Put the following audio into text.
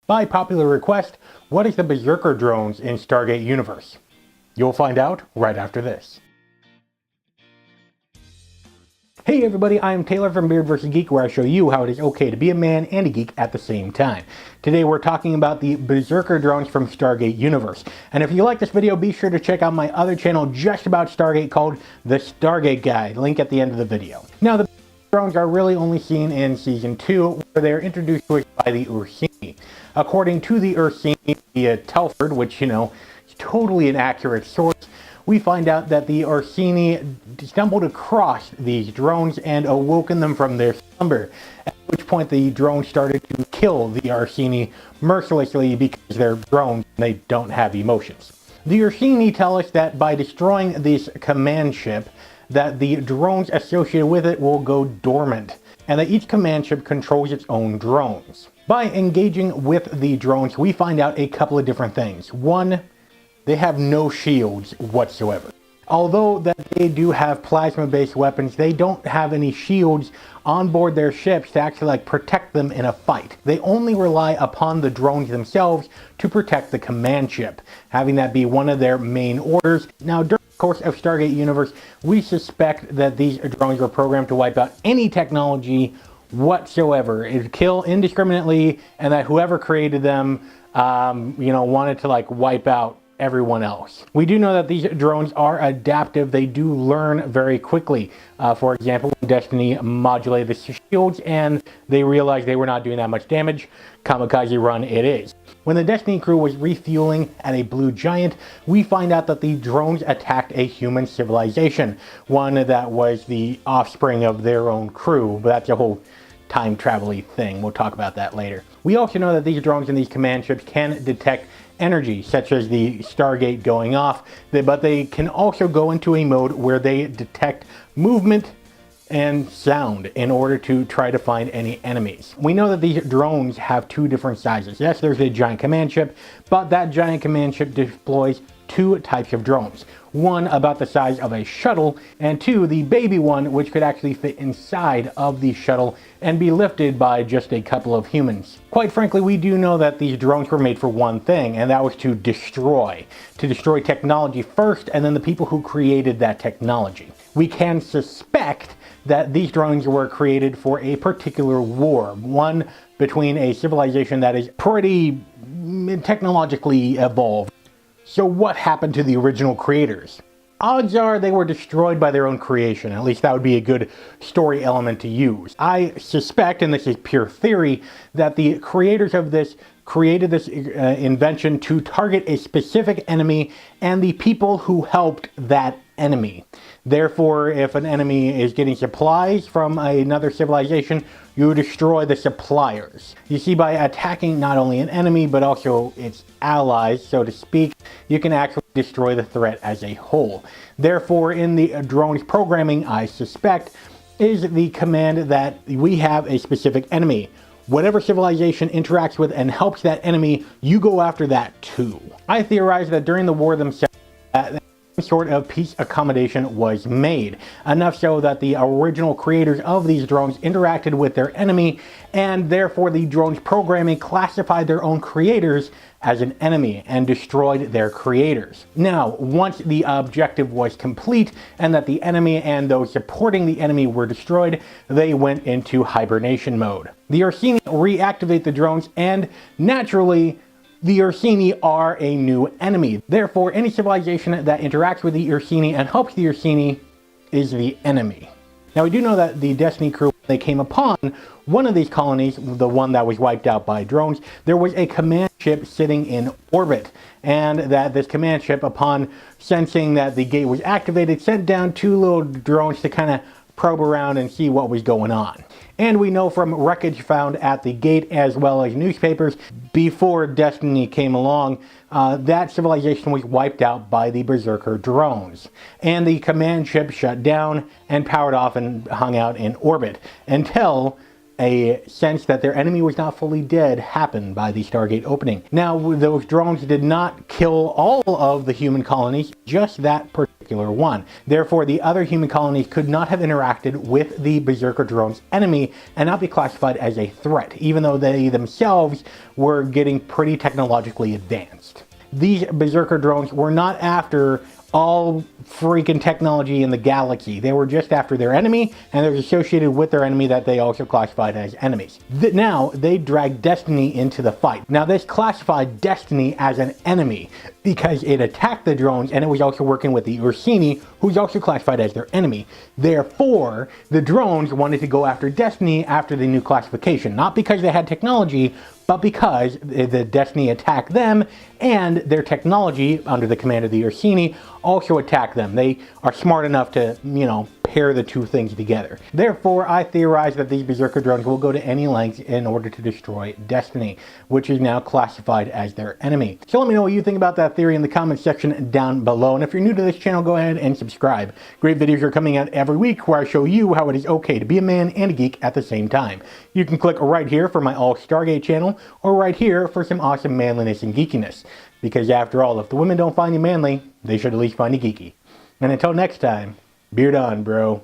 By popular request, what is the Berserker Drones in Stargate universe? You'll find out right after this. Hey everybody, I am Taylor from Beard vs. Geek, where I show you how it is okay to be a man and a geek at the same time. Today we're talking about the Berserker Drones from Stargate universe. And if you like this video, be sure to check out my other channel just about Stargate called The Stargate Guide, link at the end of the video. Now, the drones are really only seen in Season 2, where they are introduced to us by the Ursini. According to the Ursini via Telford, which, is totally an accurate source, we find out that the Ursini stumbled across these drones and awoken them from their slumber, at which point the drones started to kill the Ursini mercilessly because they're drones and they don't have emotions. The Ursini tell us that by destroying this command ship, that the drones associated with it will go dormant, and that each command ship controls its own drones. By engaging with the drones, we find out a couple of different things. One, they have no shields whatsoever. Although that they do have plasma-based weapons, they don't have any shields on board their ships to actually protect them in a fight. They only rely upon the drones themselves to protect the command ship, having that be one of their main orders. Now, during the course of Stargate universe, we suspect that these drones were programmed to wipe out any technology whatsoever. It'd kill indiscriminately, and that whoever created them, wanted to wipe out everyone else. We do know that these drones are adaptive. They do learn very quickly. For example, when Destiny modulated the shields and they realized they were not doing that much damage, kamikaze run it is. When the Destiny crew was refueling at a blue giant, we find out that the drones attacked a human civilization, one that was the offspring of their own crew, but that's a whole time travel-y thing. We'll talk about that later. We also know that these drones and these command ships can detect energy, such as the Stargate going off, but they can also go into a mode where they detect movement and sound in order to try to find any enemies. We know that these drones have two different sizes. Yes, there's a giant command ship, but that giant command ship deploys two types of drones. One about the size of a shuttle, and two, the baby one, which could actually fit inside of the shuttle and be lifted by just a couple of humans. Quite frankly, we do know that these drones were made for one thing, and that was to destroy technology first, and then the people who created that technology. We can suspect that these drones were created for a particular war, one between a civilization that is pretty technologically evolved. So what happened to the original creators? Odds are they were destroyed by their own creation. At least that would be a good story element to use. I suspect, and this is pure theory, that the creators of this created this invention to target a specific enemy and the people who helped that enemy. Therefore, if an enemy is getting supplies from another civilization, you destroy the suppliers. You see, by attacking not only an enemy, but also its allies, so to speak, you can actually destroy the threat as a whole. Therefore, in the drone's programming, I suspect, is the command that we have a specific enemy. Whatever civilization interacts with and helps that enemy, you go after that too. I theorize that during the war themselves, some sort of peace accommodation was made, enough so that the original creators of these drones interacted with their enemy, and therefore the drones programming classified their own creators as an enemy and destroyed their creators. Now, once the objective was complete and that the enemy and those supporting the enemy were destroyed, they went into hibernation mode. The Ursini reactivate the drones, and naturally, the Ursini are a new enemy. Therefore, any civilization that interacts with the Ursini and helps the Ursini is the enemy. Now, we do know that the Destiny crew, when they came upon one of these colonies, the one that was wiped out by drones, there was a command ship sitting in orbit, and that this command ship, upon sensing that the gate was activated, sent down two little drones to kind of probe around and see what was going on. And we know from wreckage found at the gate, as well as newspapers, before Destiny came along, that civilization was wiped out by the Berserker Drones. And the command ship shut down and powered off and hung out in orbit until a sense that their enemy was not fully dead happened by the Stargate opening. Now, those drones did not kill all of the human colonies, just that particular particular one. Therefore, the other human colonies could not have interacted with the Berserker Drones enemy and not be classified as a threat, even though they themselves were getting pretty technologically advanced. These Berserker Drones were not after all freaking technology in the galaxy. They were just after their enemy, and they're associated with their enemy that they also classified as enemies. Now, they dragged Destiny into the fight. Now, this classified Destiny as an enemy because it attacked the drones, and it was also working with the Ursini, who's also classified as their enemy. Therefore, the drones wanted to go after Destiny after the new classification, not because they had technology, but because the Destiny attacked them, and their technology, under the command of the Ursini, also attacked them. They are smart enough to, pair the two things together. Therefore, I theorize that these Berserker drones will go to any lengths in order to destroy Destiny, which is now classified as their enemy. So let me know what you think about that theory in the comment section down below. And if you're new to this channel, go ahead and subscribe. Great videos are coming out every week where I show you how it is okay to be a man and a geek at the same time. You can click right here for my all Stargate channel, or right here for some awesome manliness and geekiness. Because after all, if the women don't find you manly, they should at least find you geeky. And until next time, beard on, bro.